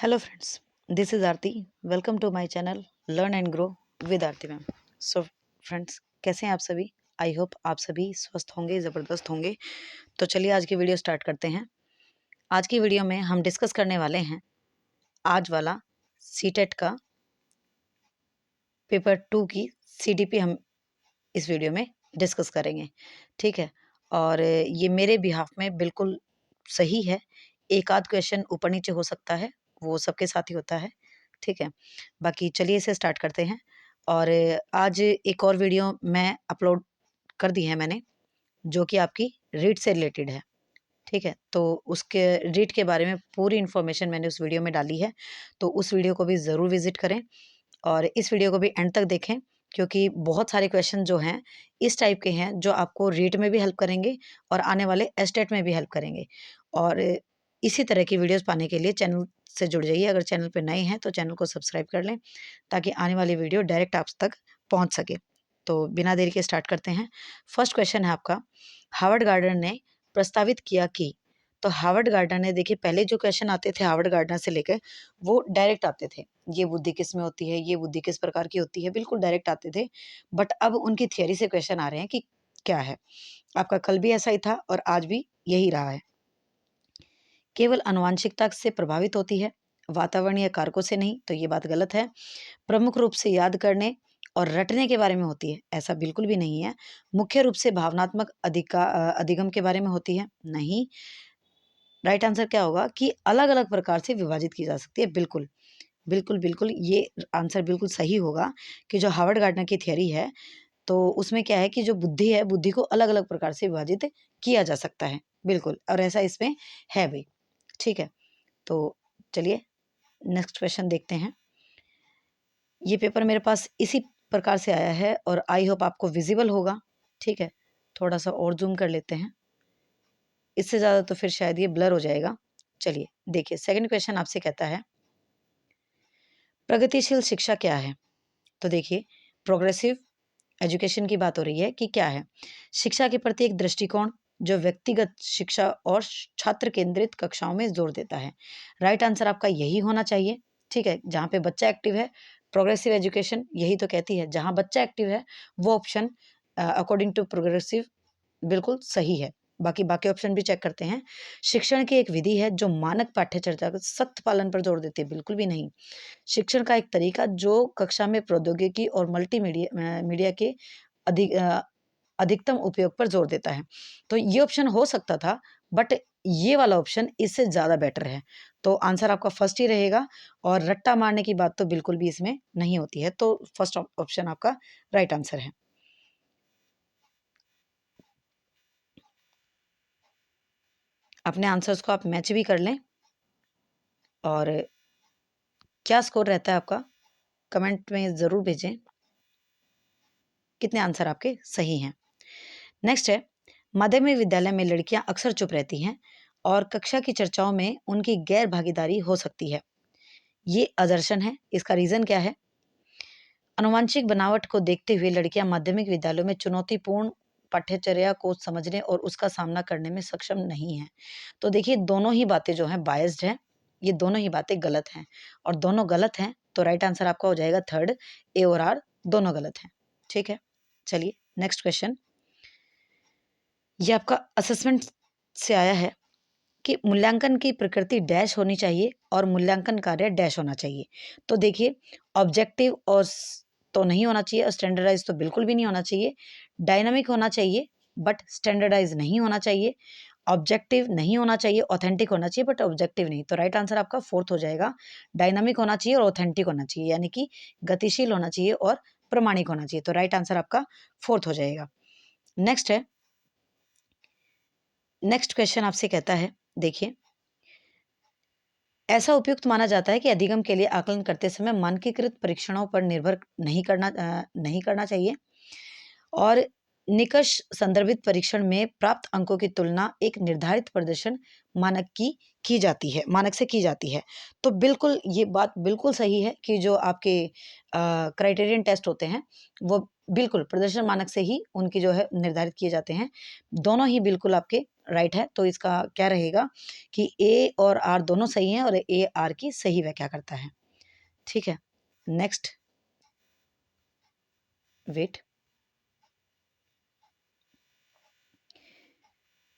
Hello friends, this is Aarti. Welcome to my channel learn and grow with Aarti ma'am. So friends, कैसे हैं आप सभी? I hope आप सभी स्वस्थ होंगे, ज़बरदस्त होंगे। तो चलिए आज की वीडियो स्टार्ट करते हैं। आज की वीडियो में हम डिस्कस करने वाले हैं आज वाला सीटेट का पेपर 2 की सीडीपी हम इस वीडियो में डिस्कस करेंगे, ठीक है? और ये मेरे बिहाफ में बिल्कुल सही है। एक आध क्वेश्चन ऊपर नीचे हो सकता है, वो सबके साथ ही होता है, ठीक है? बाकी चलिए इसे स्टार्ट करते हैं। और आज एक और वीडियो मैं अपलोड कर दी है मैंने, जो कि आपकी रीड से रिलेटेड है, ठीक है? तो उसके रीड के बारे में पूरी इन्फॉर्मेशन मैंने उस वीडियो में डाली है, तो उस वीडियो को भी ज़रूर विज़िट करें और इस वीडियो को भी एंड तक देखें, क्योंकि बहुत सारे क्वेश्चन जो हैं इस टाइप के हैं जो आपको रीट में भी हेल्प करेंगे और आने वाले एस्टेट में भी हेल्प करेंगे। और इसी तरह की वीडियोस पाने के लिए चैनल से जुड़ जाइए। अगर चैनल पे नए हैं तो चैनल को सब्सक्राइब कर लें, ताकि आने वाली वीडियो डायरेक्ट आप तक पहुंच सके। तो बिना देरी के स्टार्ट करते हैं। फर्स्ट क्वेश्चन है आपका, हार्वर्ड गार्डनर ने प्रस्तावित किया कि। तो हार्वर्ड गार्डनर ने, देखिए पहले जो क्वेश्चन आते थे हार्वर्ड गार्डनर से लेकर, वो डायरेक्ट आते थे। ये बुद्धि किस में होती है, ये बुद्धि किस प्रकार की होती है, बिल्कुल डायरेक्ट आते थे। बट अब उनकी थियरी से क्वेश्चन आ रहे हैं कि क्या है। आपका कल भी ऐसा ही था और आज भी यही रहा है। केवल आनुवंशिकता से प्रभावित होती है, वातावरणीय कारकों से नहीं, तो ये बात गलत है। प्रमुख रूप से याद करने और रटने के बारे में होती है, ऐसा बिल्कुल भी नहीं है। मुख्य रूप से भावनात्मक अधिगम के बारे में होती है, नहीं। राइट आंसर क्या होगा कि अलग अलग प्रकार से विभाजित की जा सकती है, बिल्कुल बिल्कुल बिल्कुल ये आंसर बिल्कुल सही होगा कि जो हार्वर्ड गार्डनर की थियरी है, तो उसमें क्या है कि जो बुद्धि है, बुद्धि को अलग अलग प्रकार से विभाजित किया जा सकता है, बिल्कुल, और ऐसा इसमें है भी, ठीक है? तो चलिए नेक्स्ट क्वेश्चन देखते हैं। ये पेपर मेरे पास इसी प्रकार से आया है और आई होप आपको विजिबल होगा, ठीक है? थोड़ा सा और जूम कर लेते हैं, इससे ज़्यादा तो फिर शायद ये ब्लर हो जाएगा। चलिए देखिए, सेकंड क्वेश्चन आपसे कहता है, प्रगतिशील शिक्षा क्या है? तो देखिए, प्रोग्रेसिव एजुकेशन की बात हो रही है कि क्या है। शिक्षा के प्रति एक दृष्टिकोण जो व्यक्तिगत शिक्षा और छात्र केंद्रित कक्षाओं में जोर देता है। राइट आंसर आपका यही होना चाहिए, ठीक है? जहाँ पे बच्चा एक्टिव है, प्रोग्रेसिव एजुकेशन यही तो कहती है। जहाँ बच्चा एक्टिव है, वो ऑप्शन अकॉर्डिंग टू प्रोग्रेसिव बिल्कुल सही है। बाकी बाकी ऑप्शन भी चेक करते हैं। शिक्षण की एक विधि है जो मानक पाठ्यचर्या के सख्त पालन पर जोर देती है, बिल्कुल भी नहीं। शिक्षण का एक तरीका जो कक्षा में प्रौद्योगिकी और मल्टीमीडिया मीडिया के अधिक अधिकतम उपयोग पर जोर देता है। तो ये ऑप्शन हो सकता था, बट ये वाला ऑप्शन इससे ज़्यादा बेटर है। तो आंसर आपका फर्स्ट ही रहेगा और रट्टा मारने की बात तो बिल्कुल भी इसमें नहीं होती है। तो फर्स्ट ऑप्शन आपका राइट आंसर है। अपने आंसर्स को आप मैच भी कर लें। और क्या स्कोर रहता है आपका, कमेंट में ज़रूर भेजें कितने आंसर आपके सही हैं। नेक्स्ट है, माध्यमिक विद्यालय में लड़कियां अक्सर चुप रहती हैं और कक्षा की चर्चाओं में उनकी गैर भागीदारी हो सकती है। ये अदर्शन है। इसका रीजन क्या है? आनुवंशिक बनावट को देखते हुए लड़कियां माध्यमिक विद्यालयों में चुनौतीपूर्ण पाठ्यचर्या को समझने और उसका सामना करने में सक्षम नहीं है। तो देखिए, दोनों ही बातें जो हैं बायस्ड हैं, ये दोनों ही बातें गलत हैं और दोनों गलत हैं। तो राइट आंसर आपका हो जाएगा थर्ड, ए और आर दोनों गलत हैं, ठीक है? चलिए नेक्स्ट क्वेश्चन। ये आपका असेसमेंट से आया है कि मूल्यांकन की प्रकृति डैश होनी चाहिए और मूल्यांकन कार्य डैश होना चाहिए। तो देखिए, ऑब्जेक्टिव और तो नहीं होना चाहिए और स्टैंडर्डाइज तो बिल्कुल भी नहीं होना चाहिए। डायनामिक होना चाहिए बट स्टैंडर्डाइज नहीं होना चाहिए। ऑब्जेक्टिव नहीं होना चाहिए, ऑथेंटिक होना चाहिए बट ऑब्जेक्टिव नहीं। तो राइट आंसर आपका फोर्थ हो जाएगा। डायनामिक होना चाहिए और ऑथेंटिक होना चाहिए, यानी कि गतिशील होना चाहिए और प्रमाणिक होना चाहिए। तो राइट आंसर आपका फोर्थ हो जाएगा। नेक्स्ट है, नेक्स्ट क्वेश्चन आपसे कहता है, देखिए, ऐसा उपयुक्त माना जाता है कि अधिगम के लिए आकलन करते समय मानकीकृत परीक्षणों पर निर्भर नहीं करना चाहिए और निकष संदर्भित परीक्षण में प्राप्त अंकों की तुलना एक निर्धारित प्रदर्शन मानक से की जाती है। तो बिल्कुल ये बात बिल्कुल सही है कि जो आपके क्राइटेरियन टेस्ट होते हैं, वो बिल्कुल प्रदर्शन मानक से ही उनकी जो है निर्धारित किए जाते हैं। दोनों ही बिल्कुल आपके राइट है, तो इसका क्या रहेगा कि ए और आर दोनों सही हैं और ए आर की सही व्याख्या करता है। ठीक है, नेक्स्ट, वेट,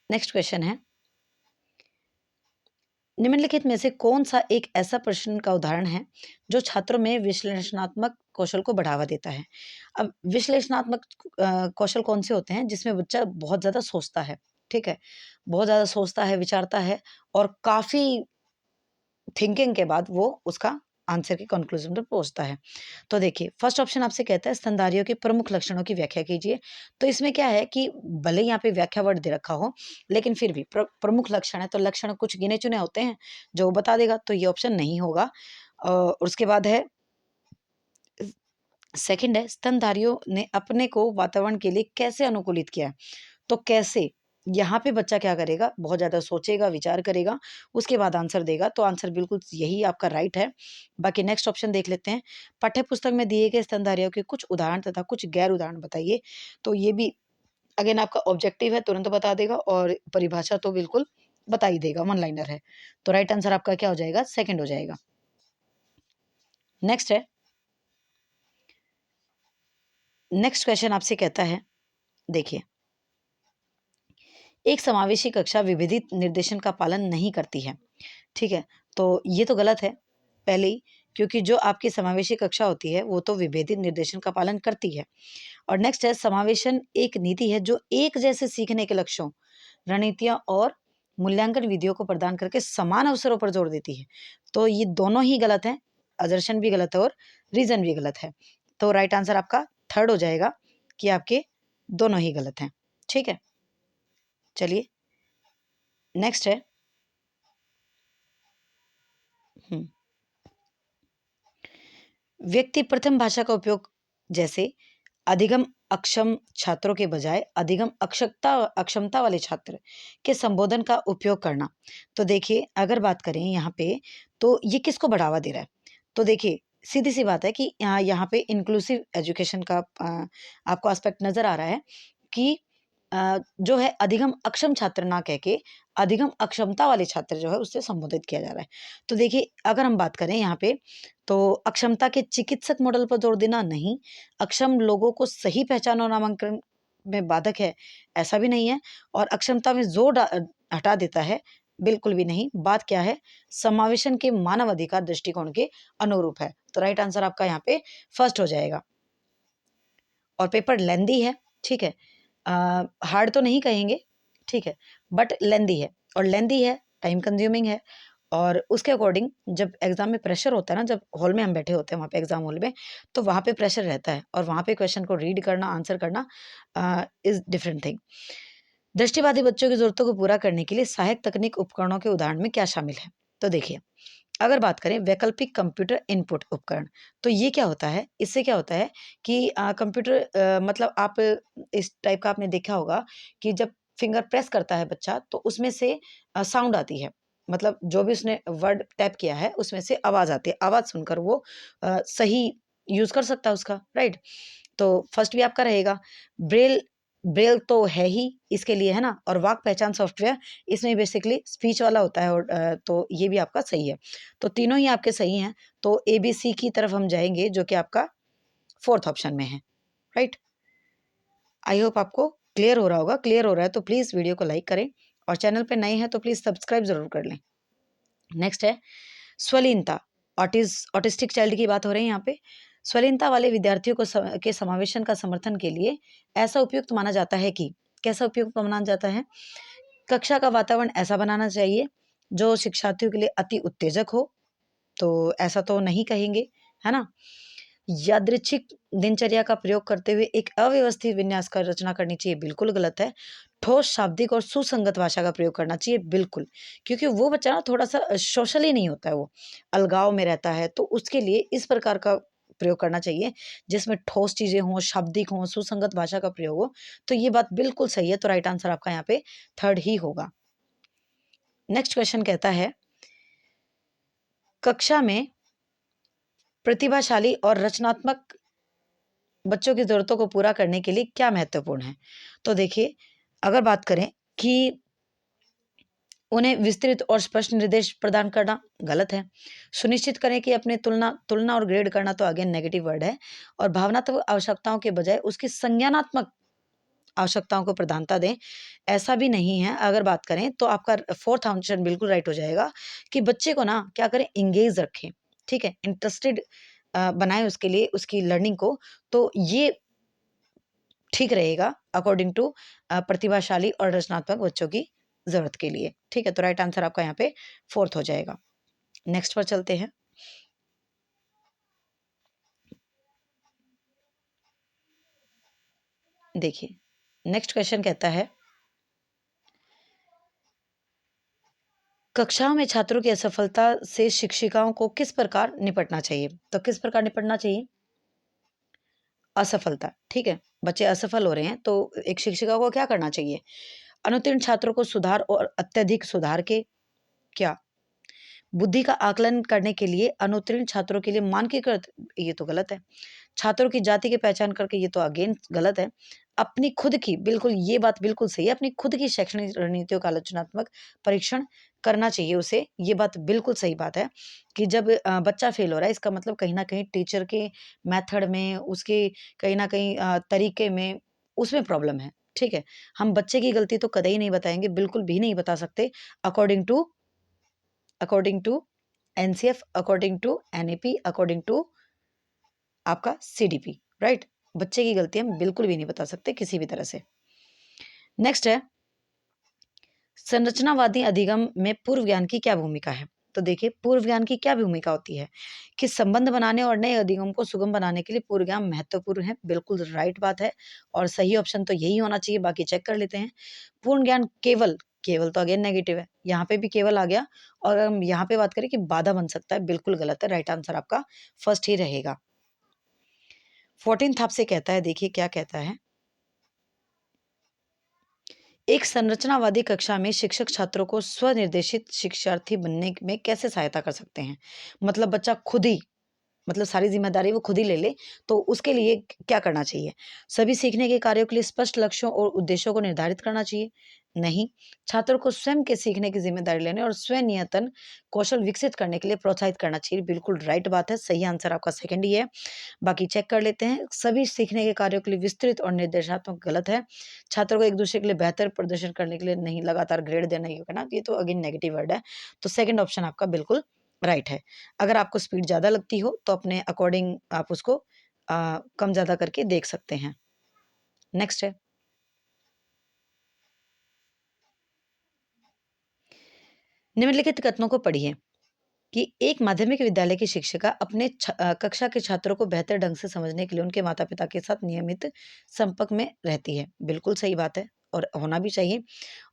नेक्स्ट क्वेश्चन है, निम्नलिखित में से कौन-सा एक ऐसा प्रश्न का उदाहरण है, जो छात्रों में विश्लेषणात्मक कौशल को बढ़ावा देता है? अब विश्लेषणात्मक कौशल कौन-से होते हैं? जिसमें बच्चा बहुत ज़्यादा सोचता है, ठीक है? बहुत ज़्यादा सोचता है, विचारता है और काफ़ी थिंकिंग के बाद वो उसका आंसर के कंक्लूजन पे पहुँचता है। तो देखिए, फर्स्ट ऑप्शन आपसे कहता है स्तनधारियों के प्रमुख लक्षणों की व्याख्या कीजिए। तो इसमें क्या है कि भले ही यहाँ पे व्याख्या वर्ड दे रखा हो, लेकिन फिर भी प्रमुख लक्षण है, तो लक्षण कुछ गिने-चुने होते हैं, जो वो बता देगा, तो ये ऑप्शन नहीं होगा। उसके बाद है सेकंड है, स्तनधारियों ने अपने को वातावरण के लिए कैसे अनुकूलित किया है? तो कैसे? यहाँ पे बच्चा क्या करेगा, बहुत ज़्यादा सोचेगा, विचार करेगा, उसके बाद आंसर देगा, तो आंसर बिल्कुल यही आपका राइट है। बाकी नेक्स्ट ऑप्शन देख लेते हैं, पाठ्य पुस्तक में दिए गए स्तनधारियों के कुछ उदाहरण तथा कुछ गैर उदाहरण बताइए। तो ये भी अगेन आपका ऑब्जेक्टिव है, तुरंत बता देगा और परिभाषा तो बिल्कुल बता ही देगा, वन लाइनर है। तो राइट आंसर आपका क्या हो जाएगा? सेकंड हो जाएगा। नेक्स्ट है, नेक्स्ट क्वेश्चन आपसे कहता है, देखिए, एक समावेशी कक्षा विभेदित निर्देशन का पालन नहीं करती है। ठीक है, तो ये तो गलत है, पहले ही, क्योंकि जो आपकी समावेशी कक्षा होती है, वो तो विभेदित निर्देशन का पालन करती है। और नेक्स्ट है, समावेशन एक नीति है जो एक जैसे सीखने के लक्ष्यों, रणनीतियाँ और मूल्यांकन विधियों को प्रदान करके समान अवसरों पर जोर देती है। तो ये दोनों ही गलत हैं, असर्शन भी गलत है और रीज़न भी गलत है। तो राइट आंसर आपका थर्ड हो जाएगा कि आपके दोनों ही गलत हैं। ठीक है, चलिए नेक्स्ट है, हुँ। व्यक्ति प्रथम भाषा का उपयोग जैसे अधिगम अक्षम छात्रों के बजाय अधिगम अक्षमता वाले छात्र के संबोधन का उपयोग करना। तो देखिए, अगर बात करें यहाँ पे, तो ये किसको बढ़ावा दे रहा है? तो देखिए, सीधी-सी बात है कि यहाँ पे इंक्लूसिव एजुकेशन का आपको एस्पेक्ट नज़र आ रहा है कि जो है अधिगम अक्षम छात्र ना कह के अधिगम अक्षमता वाले छात्र जो है उससे संबोधित किया जा रहा है। तो देखिए, अगर हम बात करें यहाँ पे, तो अक्षमता के चिकित्सक मॉडल पर जोर देना नहीं, अक्षम लोगों को सही पहचान और नामांकन में बाधक है, ऐसा भी नहीं है और अक्षमता में जोर हटा देता है, बिल्कुल भी नहीं। बात क्या है? समावेशन के मानव अधिकार दृष्टिकोण के अनुरूप है। तो राइट आंसर आपका यहाँ पे फर्स्ट हो जाएगा। और पेपर लेंदी है, ठीक है? हार्ड तो नहीं कहेंगे, ठीक है? बट लेंदी है और लेंदी है, टाइम कंज्यूमिंग है और उसके अकॉर्डिंग जब एग्ज़ाम में प्रेशर होता है ना, जब हॉल में हम बैठे होते हैं वहाँ पे एग्ज़ाम हॉल में, तो वहाँ पे प्रेशर रहता है और वहाँ पे क्वेश्चन को रीड करना, आंसर करना इज़ डिफरेंट थिंग। दृष्टिबाधित बच्चों की ज़रूरतों को पूरा करने के लिए सहायक तकनीक उपकरणों के उदाहरण में क्या शामिल है? तो देखिए, अगर बात करें वैकल्पिक कंप्यूटर इनपुट उपकरण, तो ये क्या होता है? इससे क्या होता है कि कंप्यूटर मतलब आप इस टाइप का आपने देखा होगा कि जब फिंगर प्रेस करता है बच्चा, तो उसमें से साउंड आती है। मतलब जो भी उसने वर्ड टाइप किया है, उसमें से आवाज़ आती है। आवाज़ सुनकर वो सही यूज़ कर सकता है उसका, राइट? तो फर्स्ट भी आपका रहेगा। ब्रेल ब्रेल तो है ही इसके लिए, है ना? और वाक् पहचान सॉफ्टवेयर इसमें बेसिकली स्पीच वाला होता है और तो ये भी आपका सही है। तो तीनों ही आपके सही हैं, तो एबीसी की तरफ हम जाएँगे जो कि आपका 4th ऑप्शन में है, राइट? आई होप आपको क्लियर हो रहा होगा, क्लियर हो रहा है तो प्लीज़ वीडियो को लाइक करें और चैनल पे नए हैं तो प्लीज़ सब्सक्राइब ज़रूर कर लें। नेक्स्ट है स्वलीनता, ऑटिस्टिक चाइल्ड की बात हो रही है यहाँ पे। स्वलीनता वाले विद्यार्थियों को के समावेशन का समर्थन के लिए ऐसा उपयुक्त माना जाता है कि कैसा उपयुक्त माना जाता है? कक्षा का वातावरण ऐसा बनाना चाहिए जो शिक्षार्थियों के लिए अति उत्तेजक हो, तो ऐसा तो नहीं कहेंगे, है ना? यादृच्छिक दिनचर्या का प्रयोग करते हुए एक अव्यवस्थित विन्यास का रचना करनी चाहिए, बिल्कुल गलत है। ठोस शाब्दिक और सुसंगत भाषा का प्रयोग करना चाहिए, बिल्कुल। क्योंकि वो बच्चा ना थोड़ा-सा सोशली नहीं होता है वो, अलगाव में रहता है, तो उसके लिए इस प्रकार का प्रयोग करना चाहिए, जिसमें ठोस चीज़ें हों, शाब्दिक हों, सुसंगत भाषा का प्रयोग हो। तो ये बात बिल्कुल सही है, तो राइट आंसर आपका यहाँ पे थर्ड ही होगा। नेक्स्ट क्वेश्चन कहता है, कक्षा में प्रतिभाशाली और रचनात्मक बच्चों की ज़रूरतों को पूरा करने के लिए क्या महत्वपूर्ण है? तो देखिए, अगर बात करें कि उन्हें विस्तृत और स्पष्ट निर्देश प्रदान करना गलत है। सुनिश्चित करें कि अपने तुलना तुलना और ग्रेड करना तो अगेन नेगेटिव वर्ड है और भावनात्मक आवश्यकताओं के बजाय उसकी संज्ञानात्मक आवश्यकताओं को प्रधानता दें। ऐसा भी नहीं है, अगर बात करें तो आपका फोर्थ ऑप्शन बिल्कुल राइट हो जाएगा कि बच्चे को ना क्या करें, एंगेज रखें, ठीक है? इंटरेस्टेड बनाएँ उसके लिए उसकी लर्निंग को, तो ये ठीक रहेगा अकॉर्डिंग टू प्रतिभाशाली और रचनात्मक बच्चों की ज़रूरत के लिए, ठीक है? तो राइट आंसर आपका यहाँ पे फोर्थ हो जाएगा। नेक्स्ट पर चलते हैं। देखिए, नेक्स्ट क्वेश्चन कहता है, कक्षाओं में छात्रों की असफलता से शिक्षिकाओं को किस प्रकार निपटना चाहिए? तो किस प्रकार निपटना चाहिए? असफलता, ठीक है? बच्चे असफल हो रहे हैं, तो एक शिक्षिका को क्या करना चाहिए? अनुत्तीर्ण छात्रों को सुधार और अत्यधिक सुधार के क्या? बुद्धि का आकलन करने के लिए अनुत्तीर्ण छात्रों के लिए मानकीकृत, ये तो गलत है। छात्रों की जाति की पहचान करके, ये तो अगेन गलत है। अपनी खुद की, बिल्कुल ये बात बिल्कुल सही है, अपनी खुद की शैक्षणिक रणनीतियों का आलोचनात्मक परीक्षण करना चाहिए उसे, ये बात बिल्कुल सही बात है कि जब बच्चा फेल हो रहा है, इसका मतलब कहीं न कहीं टीचर के मेथड में, उसके कहीं न कहीं तरीके में, उसमें प्रॉब्लम है, ठीक है? हम बच्चे की गलती तो कतई नहीं बताएँगे, बिल्कुल भी नहीं बता सकते according to NCF, according to NEP, according to आपका सीडीपी, राइट? बच्चे की गलती हम बिल्कुल भी नहीं बता सकते किसी भी तरह से। नेक्स्ट है, संरचनावादी अधिगम में पूर्व ज्ञान की क्या भूमिका है? तो देखिए, पूर्व ज्ञान की क्या भूमिका होती है कि संबंध बनाने और नए अधिगम को सुगम बनाने के लिए पूर्व ज्ञान महत्वपूर्ण है। बिल्कुल राइट बात है और सही ऑप्शन तो यही होना चाहिए, बाकी चेक कर लेते हैं। पूर्ण ज्ञान केवल, केवल तो अगेन नेगेटिव है, यहाँ पे भी केवल आ गया और हम यहाँ पे बात करें कि बाधा बन सकता है, बिल्कुल गलत है। राइट आंसर आपका फर्स्ट ही रहेगा। 14th आपसे कहता है, देखिए क्या कहता है, एक संरचनावादी कक्षा में शिक्षक छात्रों को स्वनिर्देशित शिक्षार्थी बनने में कैसे सहायता कर सकते हैं? मतलब बच्चा खुद ही, मतलब सारी ज़िम्मेदारी वो खुद ही ले ले, तो उसके लिए क्या करना चाहिए? सभी सीखने के कार्यों के लिए स्पष्ट लक्ष्यों और उद्देश्यों को निर्धारित करना चाहिए? नहीं। छात्रों को स्वयं के सीखने की ज़िम्मेदारी लेने और स्वनियंत्रण कौशल विकसित करने के लिए प्रोत्साहित करना चाहिए। बिल्कुल राइट बात है, सही आंसर आपका सेकंड ही है। बाकी चेक कर लेते हैं। सभी सीखने के कार्यों के लिए विस्तृत और निर्देशात्मक गलत है। छात्रों को एक-दूसरे के लिए बेहतर प्रदर्शन करने के लिए नहीं, लगातार ग्रेड देना ये करना, ये तो अगेन नेगेटिव वर्ड है। तो सेकंड ऑप्शन आपका बिल्कुल राइट है। अगर आपको स्पीड ज़्यादा लगती हो तो अपने अकॉर्डिंग आप उसको कम ज़्यादा करके देख सकते हैं। नेक्स्ट है, निम्नलिखित कथनों को पढ़िए कि एक माध्यमिक विद्यालय की शिक्षिका अपने कक्षा के छात्रों को बेहतर ढंग से समझने के लिए उनके माता-पिता के साथ नियमित संपर्क में रहती है। बिल्कुल सही बात है और होना भी चाहिए।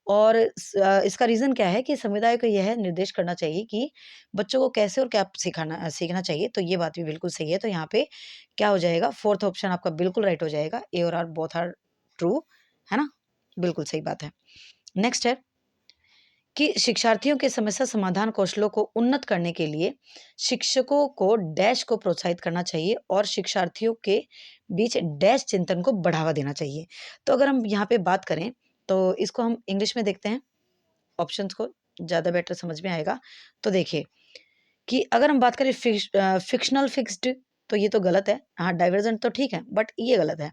और इसका रीज़न क्या है कि समुदाय को यह निर्देश करना चाहिए कि बच्चों को कैसे और क्या सीखना चाहिए, तो ये बात भी बिल्कुल सही है। तो यहाँ पे क्या हो जाएगा, फोर्थ ऑप्शन आपका बिल्कुल राइट हो जाएगा। ए और आर बोथ आर ट्रू, है ना? बिल्कुल सही बात है। नेक्स्ट है कि शिक्षार्थियों के समस्या समाधान कौशलों को उन्नत करने के लिए शिक्षकों को डैश को प्रोत्साहित करना चाहिए और शिक्षार्थियों के बीच डैश चिंतन को बढ़ावा देना चाहिए। तो अगर हम यहाँ पे बात करें, तो इसको हम इंग्लिश में देखते हैं, ऑप्शंस को ज़्यादा बेटर समझ में आएगा। तो देखिए कि अगर हम बात करें फ़िक्शनल फिक्स्ड, तो ये तो गलत है। हाँ, डाइवर्जेंट तो ठीक है, बट ये गलत है।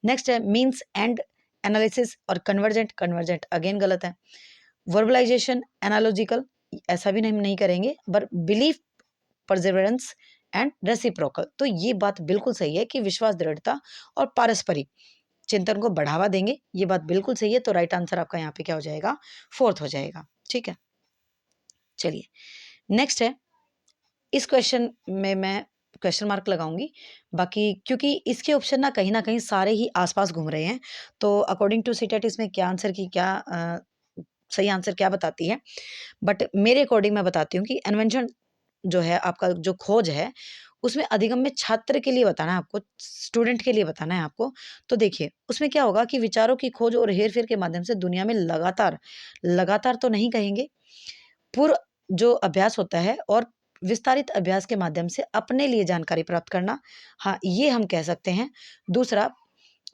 नेक्स्ट है मीन्स एंड एनालिसिस और कन्वर्जेंट, कन्वर्जेंट अगेन गलत है। वर्बलाइज़ेशन, एनालॉजिकल, ऐसा भी नहीं करेंगे, पर बिलीफ, परसेवरेंस एंड रेसिप्रोकल, तो ये बात बिल्कुल सही है कि विश्वास, दृढ़ता और पारस्परिक चिंतन को बढ़ावा देंगे, ये बात बिल्कुल सही है। तो राइट आंसर आपका यहाँ पे क्या हो जाएगा, फोर्थ हो जाएगा, ठीक है? चलिए, नेक्स्ट है, इस क्वेश्चन में मैं क्वेश्चन मार्क लगाऊंगी, बाकी क्योंकि इसके ऑप्शन ना कहीं सारे ही आसपास घूम रहे हैं, तो अकॉर्डिंग टू सीटेट इसमें क्या आंसर की क्या सही आंसर क्या बताती है, बट मेरे अकॉर्डिंग मैं बताती हूँ कि इन्वेंशन जो है, आपका जो खोज है, उसमें अधिगम में छात्र के लिए बताना है आपको, स्टूडेंट के लिए बताना है आपको। तो देखिए, उसमें क्या होगा कि विचारों की खोज और हेर-फेर के माध्यम से दुनिया में लगातार, लगातार तो नहीं कहेंगे, पूर्व जो अभ्यास होता है और विस्तारित अभ्यास के माध्यम से अपने लिए जानकारी प्राप्त करना, हाँ, ये हम कह सकते हैं। दूसरा,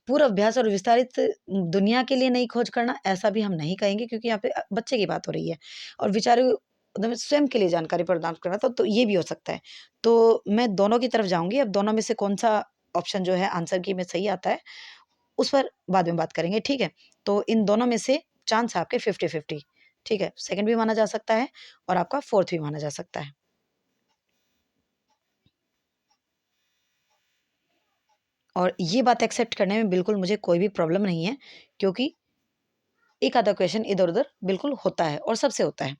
पूर्व अभ्यास और विस्तारित दुनिया के लिए नई खोज करना, ऐसा भी हम नहीं कहेंगे क्योंकि यहाँ पे बच्चे की बात हो रही है। और विचारों मतलब स्वयं के लिए जानकारी प्रदान करना, तो ये भी हो सकता है। तो मैं दोनों की तरफ जाऊँगी। अब दोनों में से कौन-सा ऑप्शन जो है आंसर की में सही आता है, उस पर बाद में बात करेंगे, ठीक है? तो इन दोनों में से चांस है आपके 50-50, ठीक है? सेकंड भी माना जा सकता है और आपका फोर्थ भी माना जा सकता है। और ये बात एक्सेप्ट करने में बिल्कुल मुझे कोई भी प्रॉब्लम नहीं है, क्योंकि एक आधा क्वेश्चन इधर-उधर बिल्कुल होता है और सबसे होता है।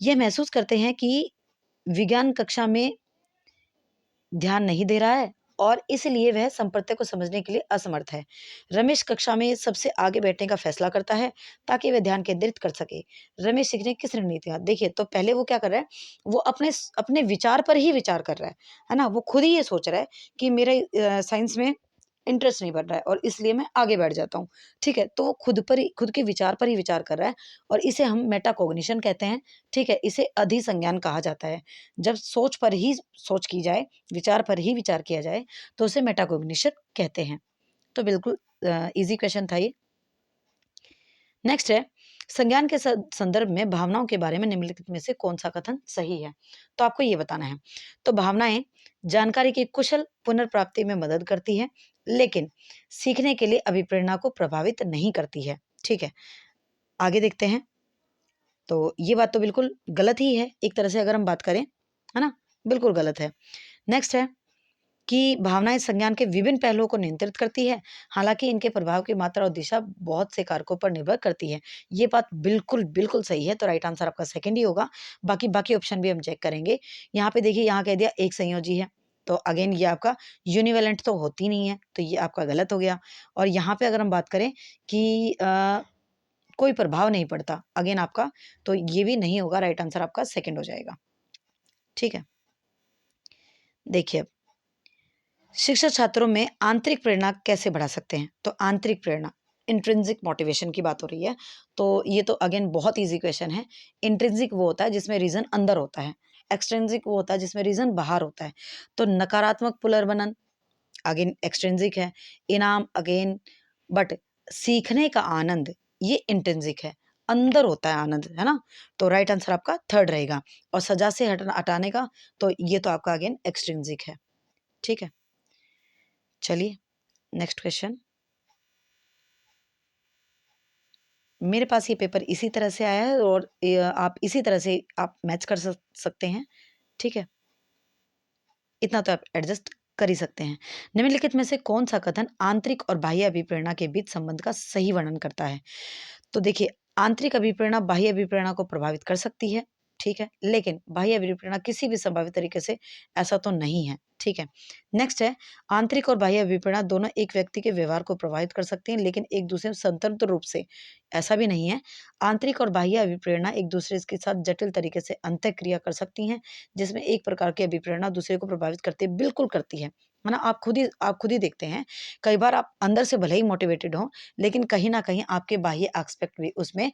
ये महसूस करते हैं कि विज्ञान कक्षा में ध्यान नहीं दे रहा है और इसलिए वह संप्रत्य को समझने के लिए असमर्थ है। रमेश कक्षा में सबसे आगे बैठने का फैसला करता है ताकि वह ध्यान केंद्रित कर सके। रमेश सीखने की किस रणनीति का, देखिए तो पहले वो क्या कर रहा है, वो अपने विचार पर ही विचार कर रहा है ना? वो खुद ही ये सोच रहा है कि मेरे साइंस में इंटरेस्ट नहीं बढ़ रहा है और इसलिए मैं आगे बैठ जाता हूँ, ठीक है? तो वो खुद के विचार पर ही विचार कर रहा है और इसे हम मेटाकॉग्निशन कहते हैं, ठीक है? इसे अधिसंज्ञान कहा जाता है। जब सोच पर ही सोच की जाए, विचार पर ही विचार किया जाए, तो उसे मेटाकॉग्निशन कहते हैं। तो बिल्कुल ईज़ी क्वेश्चन था ये। नेक्स्ट है, संज्ञान के संदर्भ में भावनाओं के बारे में निम्नलिखित में से कौन-सा कथन सही है? तो आपको ये बताना है। तो भावनाएँ जानकारी की कुशल पुनर्प्राप्ति में मदद करती हैं, लेकिन सीखने के लिए अभिप्रेरणा को प्रभावित नहीं करती है। ठीक है, आगे देखते हैं। तो ये बात तो बिल्कुल गलत ही है, एक तरह से अगर हम बात करें, है ना? बिल्कुल गलत है। नेक्स्ट है कि भावनाएँ संज्ञान के विभिन्न पहलुओं को नियंत्रित करती है, हालाँकि इनके प्रभाव की मात्रा और दिशा बहुत से कारकों पर निर्भर करती है। ये बात बिल्कुल, बिल्कुल सही है, तो राइट आंसर आपका सेकंड ही होगा। बाकी बाकी ऑप्शन भी हम चेक करेंगे। यहाँ पे देखिए, यहाँ कह दिया एक संयोजी है, तो अगेन ये आपका यूनिवैलेंट तो होती नहीं है, तो ये आपका गलत हो गया। और यहाँ पे अगर हम बात करें कि कोई प्रभाव नहीं पड़ता, अगेन आपका, तो ये भी नहीं होगा, राइट आंसर आपका सेकंड हो जाएगा। ठीक है? देखिए अब, शिक्षक छात्रों में आंतरिक प्रेरणा कैसे बढ़ा सकते हैं? तो आंतरिक प्रेरणा, इंट्रिंसिक मोटिवेशन की बात हो रही है, तो ये तो अगेन बहुत ईज़ी क्वेश्चन है। इंट्रिंसिक वो होता है जिसमें रीज़न अंदर होता है, एक्सट्रिंसिक वो होता है जिसमें रीज़न बाहर होता है। तो नकारात्मक पुनर्वनन अगेन एक्सट्रिंसिक है, इनाम अगेन, बट सीखने का आनंद ये इंट्रिंसिक है, अंदर होता है आनंद, है ना? तो राइट आंसर आपका थर्ड रहेगा। और सज़ा से हटाने का, तो ये तो आपका अगेन एक्सट्रिंसिक है। ठीक है? चलिए नेक्स्ट क्वेश्चन। मेरे पास ये पेपर इसी तरह से आया है और आप इसी तरह से आप मैच कर सकते हैं, ठीक है? इतना तो आप एडजस्ट कर ही सकते हैं। निम्नलिखित में से कौन-सा कथन आंतरिक और बाह्य अभिप्रेरणा के बीच संबंध का सही वर्णन करता है? तो देखिए, आंतरिक अभिप्रेरणा बाह्य अभिप्रेरणा को प्रभावित कर सकती है, ठीक है? लेकिन बाह्य अभिप्रेरणा किसी भी संभावित तरीके से ऐसा तो नहीं है, ठीक है? नेक्स्ट है, आंतरिक और बाह्य अभिप्रेरणा दोनों एक व्यक्ति के व्यवहार को प्रभावित कर सकती हैं, लेकिन एक दूसरे से स्वतंत्र रूप से, ऐसा भी नहीं है। आंतरिक और बाह्य अभिप्रेरणा एक दूसरे के साथ जटिल तरीके से अंतःक्रिया कर सकती हैं, जिसमें एक प्रकार की अभिप्रेरणा दूसरे को प्रभावित करती है, बिल्कुल करती है ना? आप खुद ही देखते हैं, कई बार आप अंदर से भले ही मोटिवेटेड हों, लेकिन कहीं न कहीं आपके बाह्य एस्पेक्ट भी उसमें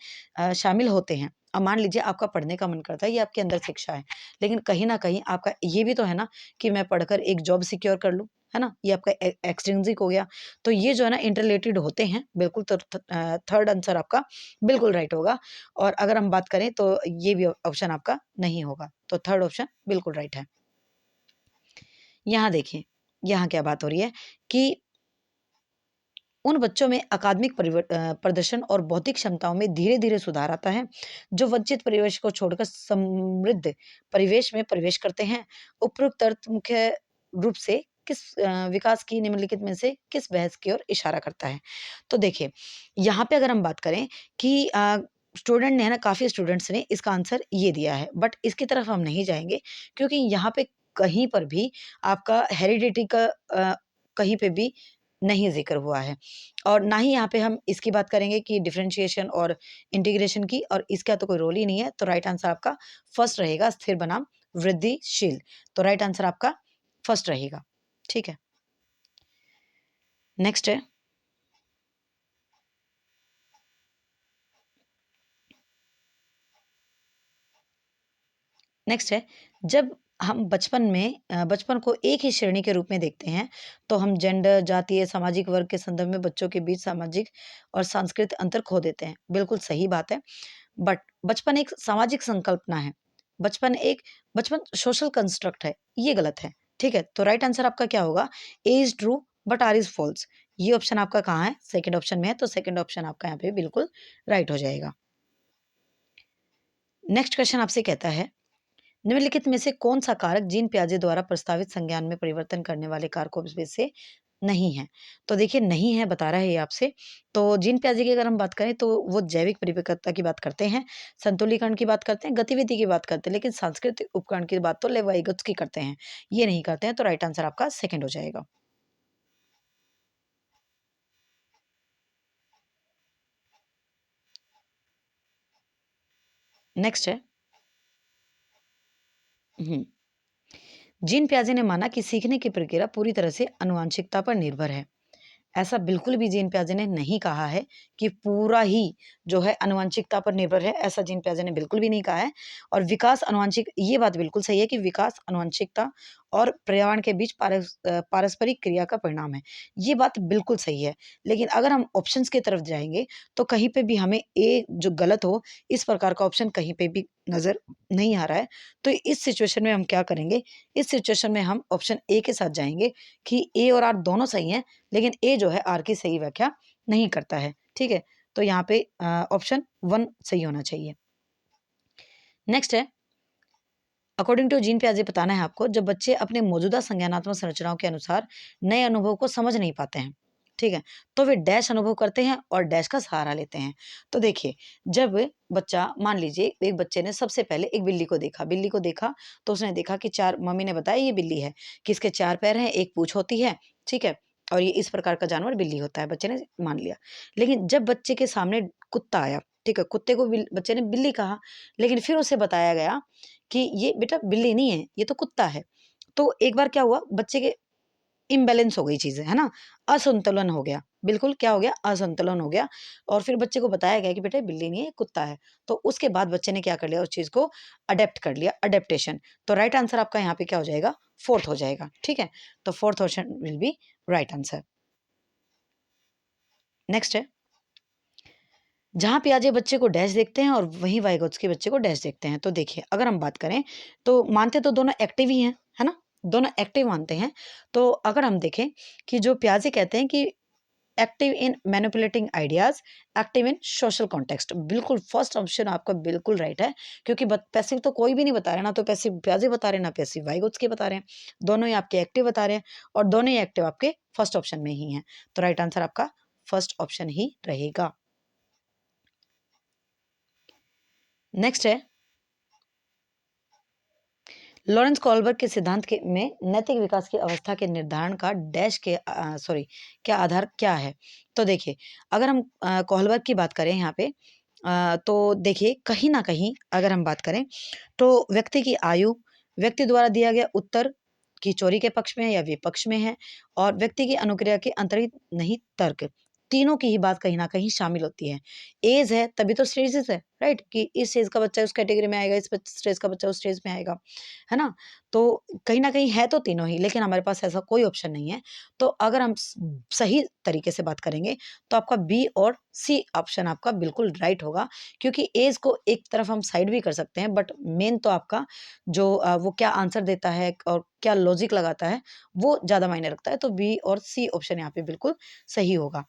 शामिल होते हैं। अब मान लीजिए आपका पढ़ने का मन करता है, ये आपके अंदर शिक्षा है, लेकिन कहीं न कहीं आपका ये भी तो है ना कि मैं पढ़कर एक जॉब सिक्योर कर लूँ, है ना? ये आपका एक्सट्रिंसिक हो गया। तो ये जो है ना इंटररिलेटेड होते हैं, बिल्कुल थर्ड आंसर आपका बिल्कुल राइट होगा। और अगर हम बात करें तो ये भी ऑप्शन आपका नहीं होगा, तो थर्ड ऑप्शन बिल्कुल राइट है। यहाँ देखिए, यहाँ क्या बात हो रही है कि उन बच्चों में अकादमिक प्रदर्शन और बौद्धिक क्षमताओं में धीरे-धीरे सुधार आता है, जो वंचित परिवेश को छोड़कर समृद्ध परिवेश में प्रवेश करते हैं। उपरोक्त अर्थ मुख्य रूप से किस विकास की निम्नलिखित में से किस बहस की ओर इशारा करता है? तो देखिए, यहाँ पे अगर हम बात करें कि स्टूडेंट ने, है ना, काफ़ी स्टूडेंट्स ने इसका आंसर ये दिया है, बट इसकी तरफ हम नहीं जाएँगे, क्योंकि यहाँ पे कहीं पर भी आपका हेरिडिटी का कहीं पे भी नहीं ज़िक्र हुआ है। और ना ही यहाँ पे हम इसकी बात करेंगे कि डिफरेंशिएशन और इंटीग्रेशन की, और इसका तो कोई रोल ही नहीं है, तो राइट आंसर आपका फर्स्ट रहेगा, स्थिर बनाम वृद्धिशील। तो राइट आंसर आपका फर्स्ट रहेगा, ठीक है? नेक्स्ट है, नेक्स्ट है, जब हम बचपन को एक ही श्रेणी के रूप में देखते हैं, तो हम जेंडर, जातीय, सामाजिक वर्ग के संदर्भ में बच्चों के बीच सामाजिक और सांस्कृतिक अंतर खो देते हैं। बिल्कुल सही बात है। बट बचपन एक सामाजिक संकल्पना है। बचपन एक बचपन सोशल कंस्ट्रक्ट है, ये गलत है। ठीक है? तो राइट आंसर आपका क्या होगा? A is true but R is false. ये ऑप्शन आपका कहाँ है? सेकंड ऑप्शन में है, तो सेकंड ऑप्शन आपका यहाँ पे बिल्कुल राइट हो जाएगा। नेक्स्ट क्वेश्चन आपसे कहता है, निम्नलिखित में से कौन-सा कारक जीन पियाजे द्वारा प्रस्तावित संज्ञान में परिवर्तन करने वाले कारकों में से नहीं है? तो देखिए नहीं है बता रहा है ये आपसे। तो जीन पियाजे की अगर हम बात करें तो वो जैविक परिपक्वता की बात करते हैं, संतुलीकरण की बात करते हैं, गतिविधि की बात करते हैं, लेकिन सांस्कृतिक उपकरण की बात तो लेविगोत्स्की की करते हैं। ये नहीं करते हैं, तो राइट आंसर आपका सेकंड हो जाएगा। नेक्स्ट है। हुँ। जीन पियाजे ने माना कि सीखने की प्रक्रिया पूरी तरह से आनुवंशिकता पर निर्भर है। ऐसा बिल्कुल भी जीन पियाजे ने नहीं कहा है कि पूरा ही जो है आनुवंशिकता पर निर्भर है, ऐसा जीन पियाजे ने बिल्कुल भी नहीं कहा है। और विकास आनुवंशिक ये बात बिल्कुल सही है कि विकास आनुवंशिकता और पर्यावरण के बीच पारस्परिक क्रिया का परिणाम है। ये बात बिल्कुल सही है। लेकिन अगर हम ऑप्शंस की तरफ जाएँगे, तो कहीं पे भी हमें ए जो गलत हो, इस प्रकार का ऑप्शन कहीं पे भी नज़र नहीं आ रहा है। तो इस सिचुएशन में हम क्या करेंगे, इस सिचुएशन में हम ऑप्शन ए के साथ जाएँगे कि ए और आर दोनों सही हैं, लेकिन ए जो है आर की सही व्याख्या नहीं करता है, ठीक है? तो यहाँ पे ऑप्शन 1 सही होना चाहिए। नेक्स्ट है, अकॉर्डिंग टू जीन पियाजे बताना है आपको, जब बच्चे अपने मौजूदा संज्ञानात्मक संरचनाओं के अनुसार नए अनुभव को समझ नहीं पाते हैं, ठीक है? तो वे डैश अनुभव करते हैं और डैश का सहारा लेते हैं। तो देखिए, जब बच्चा मान लीजिए एक बच्चे ने सबसे पहले एक बिल्ली को देखा तो उसने देखा कि 4 मम्मी ने बताया ये बिल्ली है, कि इसके 4 पैर हैं, 1 पूँछ होती है, ठीक है? और ये इस प्रकार का जानवर बिल्ली होता है, बच्चे ने मान लिया। लेकिन जब बच्चे के सामने कुत्ता आया, ठीक है? कुत्ते को बच्चे ने बिल्ली कहा, लेकिन फिर उसे बताया गया कि ये बेटा बिल्ली नहीं है, ये तो कुत्ता है। तो एक बार क्या हुआ बच्चे के इम्बैलेंस हो गई चीज़ें, है ना? असंतुलन हो गया, बिल्कुल क्या हो गया? असंतुलन हो गया और फिर बच्चे को बताया गया कि बेटा बिल्ली नहीं है, कुत्ता है। तो उसके बाद बच्चे ने क्या कर लिया उस चीज़ को अडैप्ट कर लिया, अडैप्टेशन। तो राइट आंसर आपका यहाँ पे क्या हो जाएगा? 4th हो जाएगा, ठीक है? तो 4th option will be right answer. Next है, जहाँ पियाजे बच्चे को डैश देखते हैं और वहीं वाइगोत्स्की बच्चे को डैश देखते हैं। तो देखिए, अगर हम बात करें, तो मानते तो दोनों एक्टिव ही हैं, है ना? दोनों एक्टिव मानते हैं। तो अगर हम देखें कि जो पियाजे कहते हैं कि active in manipulating ideas, active in social context. बिल्कुल फर्स्ट ऑप्शन आपका बिल्कुल राइट है, क्योंकि पैसिव तो कोई भी नहीं बता रहा है, ना तो पैसिव पियाजे बता रहे हैं, ना पैसिव वाइगोत्स्की बता रहे हैं। दोनों ही आपके एक्टिव बता रहे हैं और दोनों ही एक्टिव आपके फर्स्ट ऑप्शन में ही हैं। तो राइट आंसर आपका फर्स्ट ऑप्शन ही रहेगा। नेक्स्ट है, लॉरेंस कॉल्बर्ग के सिद्धांत के में नैतिक विकास की अवस्था के निर्धारण का क्या आधार क्या है? तो देखिए, अगर हम कॉल्बर्ग की बात करें यहाँ पे, तो देखिए कहीं न कहीं अगर हम बात करें, तो व्यक्ति की आयु, व्यक्ति द्वारा दिया गया उत्तर की चोरी के पक्ष में है या विपक्ष में है, और व्यक्ति की अनुक्रिया के अंतर्निहित नहीं तर्क, तीनों की ही बात कहीं न कहीं शामिल होती है। ऐज है तभी तो स्टेजेस है, राइट? कि इस ऐज का बच्चा उस कैटेगरी में आएगा, इस स्टेज का बच्चा उस स्टेज में आएगा, है ना? तो कहीं न कहीं है तो तीनों ही, लेकिन हमारे पास ऐसा कोई ऑप्शन नहीं है। तो अगर हम सही तरीके से बात करेंगे, तो आपका बी और सी ऑप्शन आपका बिल्कुल राइट होगा, क्योंकि ऐज को एक तरफ हम साइड भी कर सकते हैं, बट मेन तो आपका जो वो क्या आंसर देता है और क्या लॉजिक लगाता है, वो ज़्यादा मायने रखता है। तो बी और सी ऑप्शन यहाँ पे बिल्कुल सही होगा।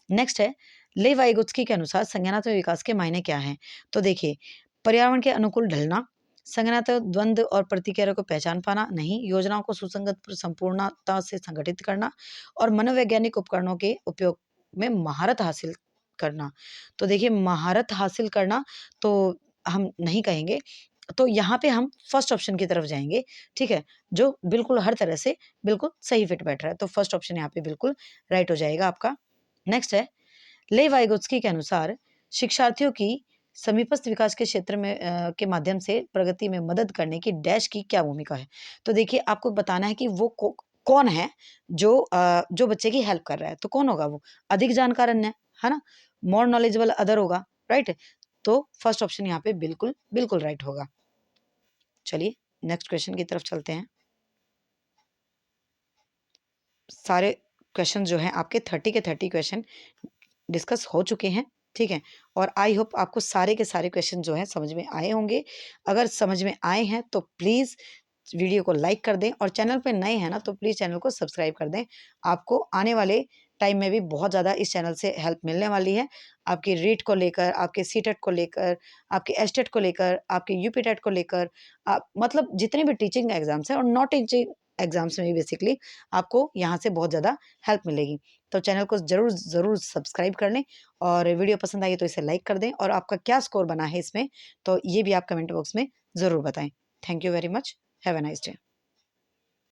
नेक्स्ट है, ले वाइगोत्स्की के अनुसार संज्ञानात्मक विकास के मायने क्या हैं? तो देखिए, पर्यावरण के अनुकूल ढलना, संज्ञानात्मक द्वंद्व और प्रतिक्रिया को पहचान पाना, नहीं, योजनाओं को सुसंगत संपूर्णता से संगठित करना और मनोवैज्ञानिक उपकरणों के उपयोग में महारत हासिल करना। तो देखिए, महारत हासिल करना तो हम नहीं कहेंगे, तो यहाँ पे हम फर्स्ट ऑप्शन की तरफ जाएँगे, ठीक है? जो बिल्कुल हर तरह से बिल्कुल सही फिट बैठ रहा है, तो फर्स्ट ऑप्शन यहाँ पे बिल्कुल राइट हो जाएगा आपका। नेक्स्ट है, ले वाइगोत्स्की के अनुसार शिक्षार्थियों की समीपस्थ विकास के क्षेत्र में के माध्यम से प्रगति में मदद करने की डैश की क्या भूमिका है? तो देखिए आपको बताना है कि वो कौन है जो जो बच्चे की हेल्प कर रहा है, तो कौन होगा वो? अधिक जानकार अन्य, है ना? मोर नॉलेजेबल अदर होगा, राइट? तो फर्स्ट ऑप्शन यहाँ पे बिल्कुल, बिल्कुल राइट होगा। चलिए नेक्स्ट क्वेश्चन की तरफ चलते हैं। सारे क्वेश्चन जो हैं आपके 30 के 30 क्वेश्चन डिस्कस हो चुके हैं, ठीक है। और आई होप आपको सारे के सारे क्वेश्चन जो हैं समझ में आए होंगे। अगर समझ में आए हैं तो प्लीज़ वीडियो को लाइक कर दें, और चैनल पे नए हैं ना तो प्लीज़ चैनल को सब्सक्राइब कर दें। आपको आने वाले टाइम में भी बहुत ज़्यादा इस चैनल से हेल्प मिलने वाली है, आपकी रीट को लेकर, आपके सीटेट को लेकर, आपके एस्टेट को लेकर, आपके यूपी टेट को लेकर, आप मतलब जितने भी टीचिंग एग्जाम्स हैं और नॉन टीचिंग एग्जाम्स में भी बेसिकली आपको यहाँ से बहुत ज़्यादा हेल्प मिलेगी। तो चैनल को ज़रूर सब्सक्राइब कर लें, और वीडियो पसंद आई तो इसे लाइक कर दें, और आपका क्या स्कोर बना है इसमें तो ये भी आप कमेंट बॉक्स में ज़रूर बताएं। Thank you very much. Have a nice day.